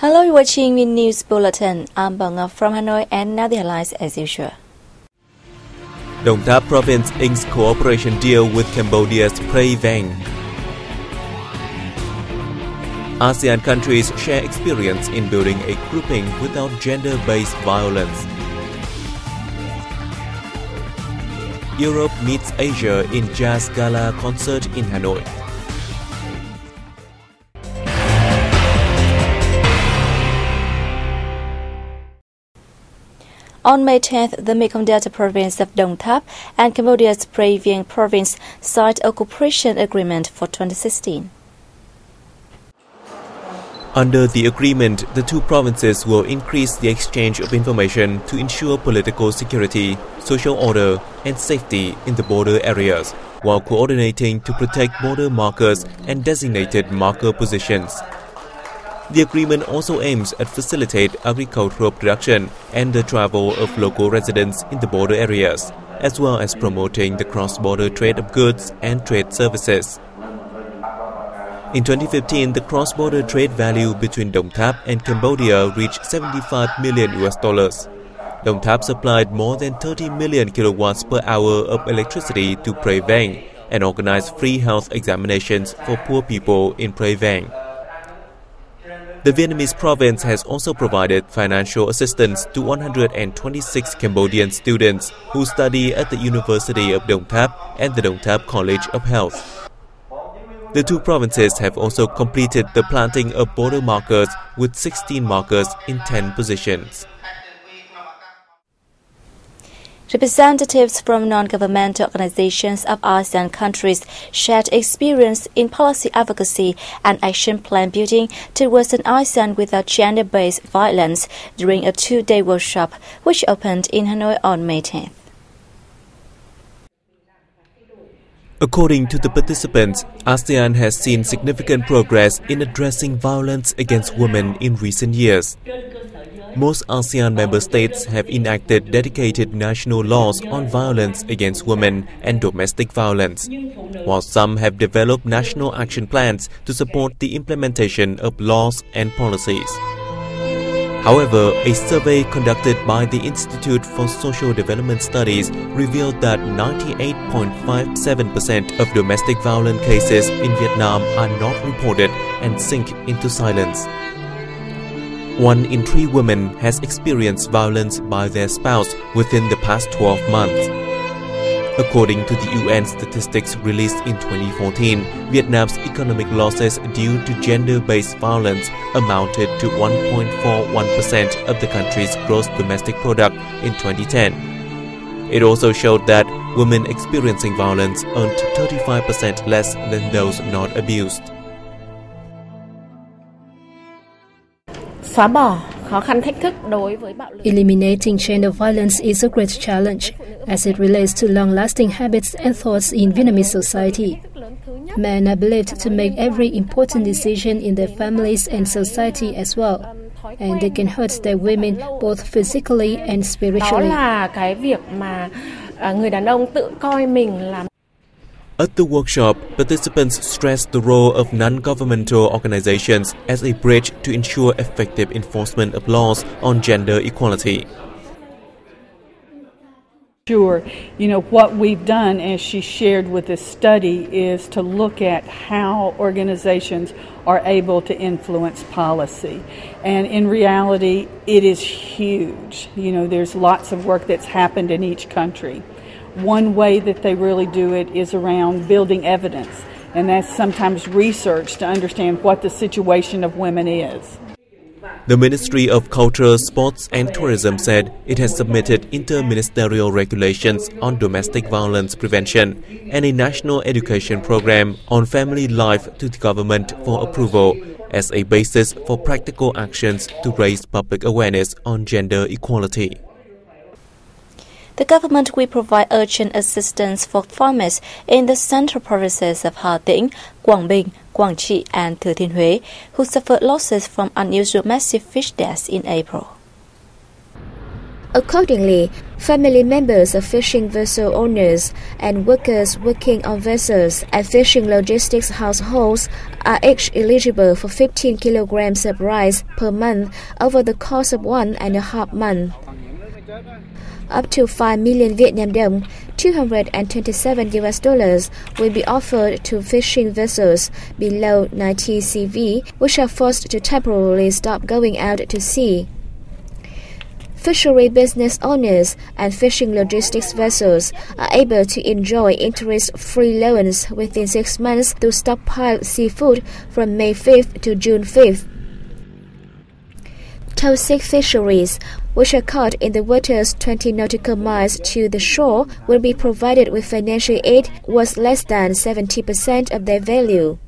Hello, you're watching VNA News Bulletin. I'm Banga from Hanoi, and now the headlines as usual. Đồng Tháp Province inks cooperation deal with Cambodia's Prey Vang. ASEAN countries share experience in building a grouping without gender-based violence. Europe meets Asia in Jazz Gala concert in Hanoi. On May 10th, the Mekong Delta province of Đồng Tháp and Cambodia's Prey Vang province signed a cooperation agreement for 2016. Under the agreement, the two provinces will increase the exchange of information to ensure political security, social order, and safety in the border areas, while coordinating to protect border markers and designated marker positions. The agreement also aims at facilitate agricultural production and the travel of local residents in the border areas, as well as promoting the cross-border trade of goods and trade services. In 2015, the cross-border trade value between Đồng Tháp and Cambodia reached $75 million. Đồng Tháp supplied more than 30 million kilowatts per hour of electricity to Prey Vang and organized free health examinations for poor people in Prey Vang. The Vietnamese province has also provided financial assistance to 126 Cambodian students who study at the University of Đồng Tháp and the Đồng Tháp College of Health. The two provinces have also completed the planting of border markers with 16 markers in 10 positions. Representatives from non-governmental organizations of ASEAN countries shared experience in policy advocacy and action plan building towards an ASEAN without gender-based violence during a two-day workshop which opened in Hanoi on May 10th. According to the participants, ASEAN has seen significant progress in addressing violence against women in recent years. Most ASEAN member states have enacted dedicated national laws on violence against women and domestic violence, while some have developed national action plans to support the implementation of laws and policies. However, a survey conducted by the Institute for Social Development Studies revealed that 98.57% of domestic violence cases in Vietnam are not reported and sink into silence. 1 in 3 women has experienced violence by their spouse within the past 12 months. According to the UN statistics released in 2014, Vietnam's economic losses due to gender-based violence amounted to 1.41% of the country's gross domestic product in 2010. It also showed that women experiencing violence earned 35% less than those not abused. Eliminating gender violence is a great challenge, as it relates to long-lasting habits and thoughts in Vietnamese society. Men are believed to make every important decision in their families and society as well, and they can hurt their women both physically and spiritually. At the workshop, participants stressed the role of non-governmental organizations as a bridge to ensure effective enforcement of laws on gender equality. Sure, what we've done, as she shared with this study, is to look at how organizations are able to influence policy. And in reality, it is huge. There's lots of work that's happened in each country. One way that they really do it is around building evidence, and that's sometimes research to understand what the situation of women is. The Ministry of Culture, Sports and Tourism said it has submitted inter-ministerial regulations on domestic violence prevention and a national education program on family life to the government for approval as a basis for practical actions to raise public awareness on gender equality. The government will provide urgent assistance for farmers in the central provinces of Hà Tĩnh, Quảng Bình, Quảng Trị and Thừa Thiên Huế, who suffered losses from unusual massive fish deaths in April. Accordingly, family members of fishing vessel owners and workers working on vessels and fishing logistics households are each eligible for 15 kilograms of rice per month over the course of 1.5 months. Up to 5 million Vietnam dong, $227 will be offered to fishing vessels below 90 CV, which are forced to temporarily stop going out to sea. Fishery business owners and fishing logistics vessels are able to enjoy interest-free loans within 6 months to stockpile seafood from May 5th to June 5th. Tow-sick fisheries, which are caught in the waters 20 nautical miles to the shore, will be provided with financial aid worth less than 70% of their value.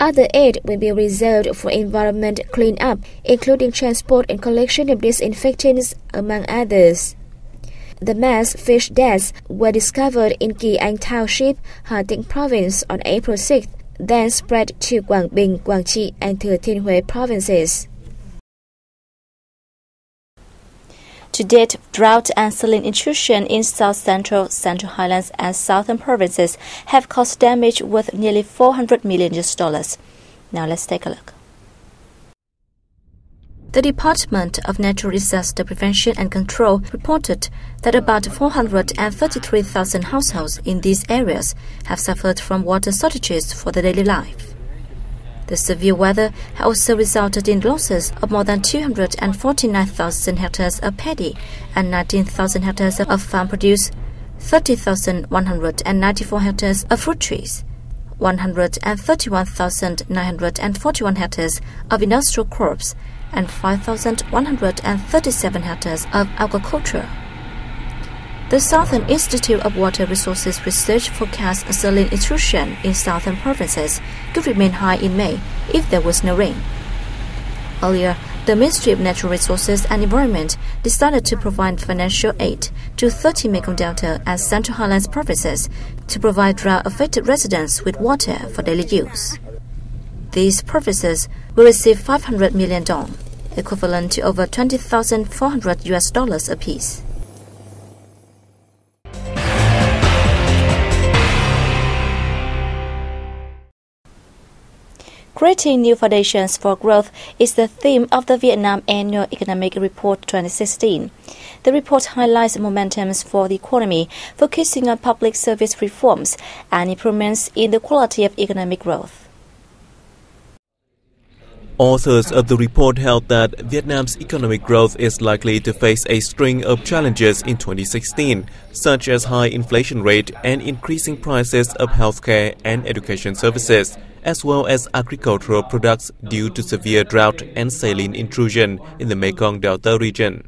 Other aid will be reserved for environment clean-up, including transport and collection of disinfectants, among others. The mass fish deaths were discovered in Kỳ Anh Township, Hà Tĩnh Province on April 6th, then spread to Quảng Bình, Quảng Trị, and Thừa Thiên Huế provinces. To date, drought and saline intrusion in Central Highlands and southern provinces have caused damage worth nearly $400 million. Now let's take a look. The Department of Natural Disaster Prevention and Control reported that about 433,000 households in these areas have suffered from water shortages for their daily life. The severe weather has also resulted in losses of more than 249,000 hectares of paddy and 19,000 hectares of farm produce, 30,194 hectares of fruit trees, 131,941 hectares of industrial crops, and 5,137 hectares of agriculture. The Southern Institute of Water Resources Research forecasts saline intrusion in southern provinces could remain high in May if there was no rain. Earlier, the Ministry of Natural Resources and Environment decided to provide financial aid to 30 Mekong Delta and Central Highlands provinces to provide drought-affected residents with water for daily use. These provinces will receive $500 million, equivalent to over $20,400 apiece. Creating new foundations for growth is the theme of the Vietnam Annual Economic Report 2016. The report highlights momentums for the economy, focusing on public service reforms and improvements in the quality of economic growth. Authors of the report held that Vietnam's economic growth is likely to face a string of challenges in 2016, such as high inflation rate and increasing prices of healthcare and education services, as well as agricultural products due to severe drought and saline intrusion in the Mekong Delta region.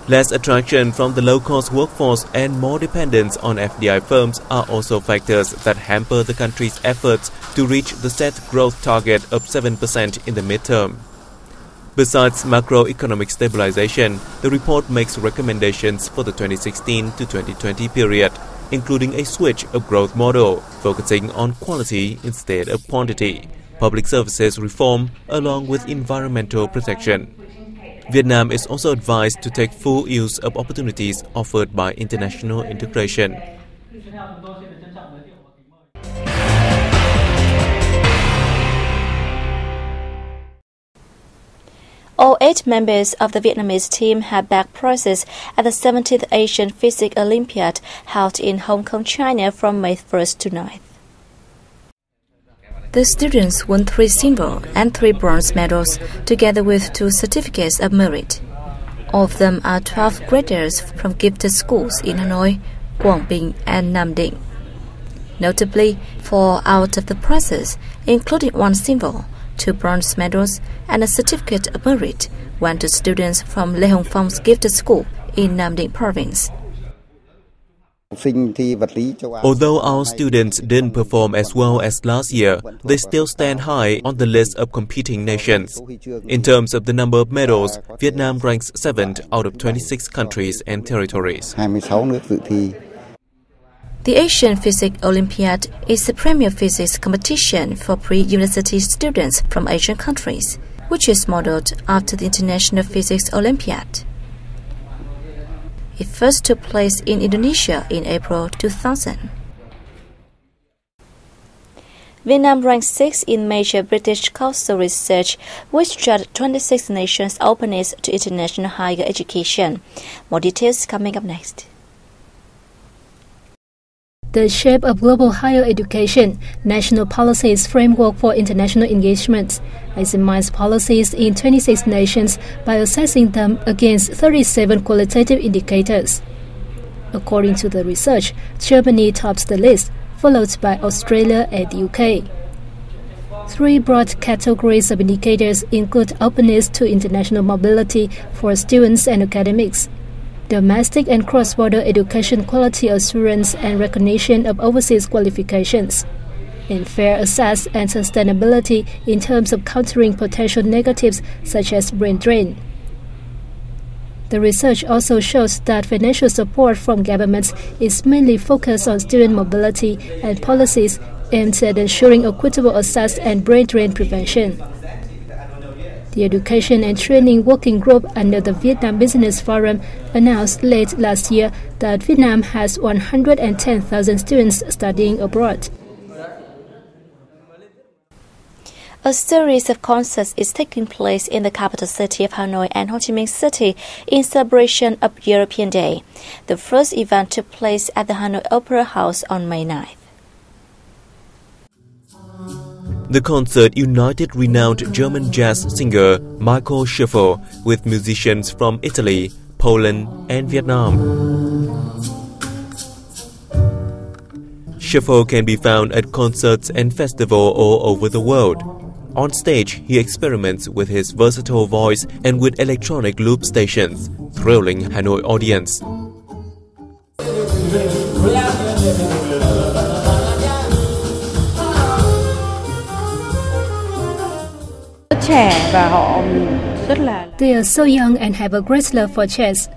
Less attraction from the low-cost workforce and more dependence on FDI firms are also factors that hamper the country's efforts to reach the set growth target of 7% in the midterm. Besides macroeconomic stabilization, the report makes recommendations for the 2016 to 2020 period, including a switch of growth model, focusing on quality instead of quantity, public services reform, along with environmental protection. Vietnam is also advised to take full use of opportunities offered by international integration. All 8 members of the Vietnamese team have bagged prizes at the 17th Asian Physics Olympiad held in Hong Kong, China from May 1st to 9th. The students won 3 silver and 3 bronze medals, together with 2 certificates of merit. All of them are 12th graders from gifted schools in Hanoi, Quảng Bình, and Nam Định. Notably, 4 out of the prizes, including 1 silver, 2 bronze medals, and a certificate of merit, went to students from Lê Hồng Phong gifted school in Nam Định province. Although our students didn't perform as well as last year, they still stand high on the list of competing nations. In terms of the number of medals, Vietnam ranks 7th out of 26 countries and territories. The Asian Physics Olympiad is the premier physics competition for pre-university students from Asian countries. which is modeled after the International Physics Olympiad. It first took place in Indonesia in April 2000. Vietnam ranks 6th in major British Council research, which judged 26 nations' openness to international higher education. More details coming up next. The Shape of Global Higher Education, National Policies Framework for International Engagement, examines policies in 26 nations by assessing them against 37 qualitative indicators. According to the research, Germany tops the list, followed by Australia and the UK. 3 broad categories of indicators include openness to international mobility for students and academics, domestic and cross-border education quality assurance and recognition of overseas qualifications, and fair access and sustainability in terms of countering potential negatives such as brain drain. The research also shows that financial support from governments is mainly focused on student mobility and policies aimed at ensuring equitable access and brain drain prevention. The Education and Training Working Group under the Vietnam Business Forum announced late last year that Vietnam has 110,000 students studying abroad. A series of concerts is taking place in the capital city of Hanoi and Ho Chi Minh City in celebration of European Day. The first event took place at the Hanoi Opera House on May 9th. The concert united renowned German jazz singer Michael Schiffer with musicians from Italy, Poland, and Vietnam. Schiffer can be found at concerts and festivals all over the world. On stage, he experiments with his versatile voice and with electronic loop stations, thrilling Hanoi audience. They are so young and have a great love for jazz.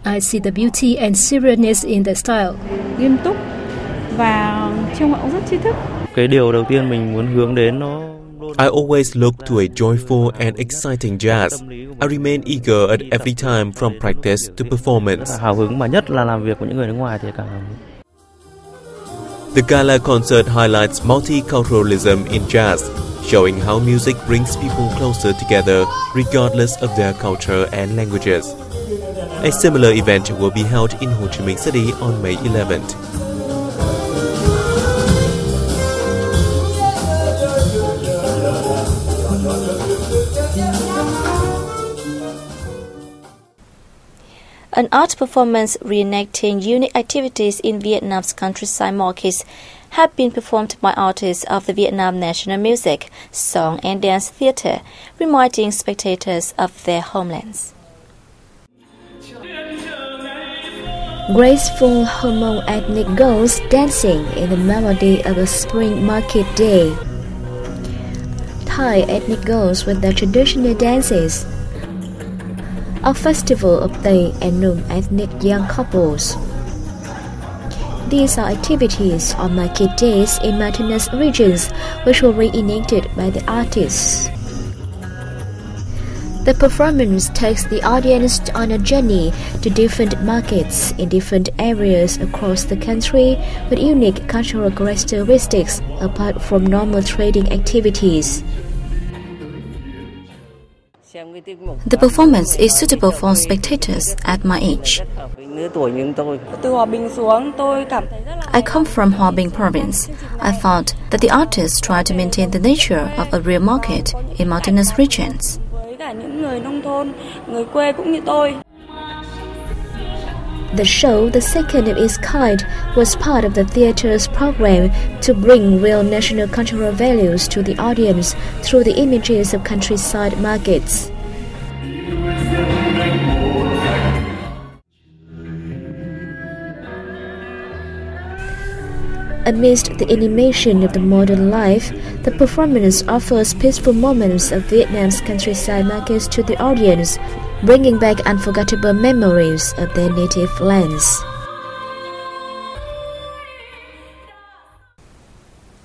I see the beauty and seriousness in the style. Nghiêm túc và trông họ rất tri thức. Cái điều đầu tiên mình muốn hướng đến nó I always look to a joyful and exciting jazz. I remain eager at every time from practice to performance. Hào hứng mà nhất là làm việc với những người nước ngoài thì càng. The gala concert highlights multiculturalism in jazz, showing how music brings people closer together regardless of their culture and languages. A similar event will be held in Ho Chi Minh City on May 11th. An art performance reenacting unique activities in Vietnam's countryside markets have been performed by artists of the Vietnam National Music, Song and Dance Theatre, reminding spectators of their homelands. Graceful Hmong ethnic girls dancing in the melody of a spring market day. Thai ethnic girls with their traditional dances. A festival of Tây and Nung ethnic young couples. These are activities on market days in mountainous regions which were reenacted by the artists. The performance takes the audience on a journey to different markets in different areas across the country with unique cultural characteristics apart from normal trading activities. The performance is suitable for spectators at my age. I come from Hòa Bình province. I found that the artists try to maintain the nature of a real market in mountainous regions. The show, the second of its kind, was part of the theatre's program to bring real national cultural values to the audience through the images of countryside markets. Amidst the animation of the modern life, the performance offers peaceful moments of Vietnam's countryside markets to the audience, bringing back unforgettable memories of their native lands.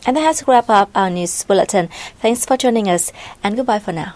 And that has wrapped up our news bulletin. Thanks for joining us, and goodbye for now.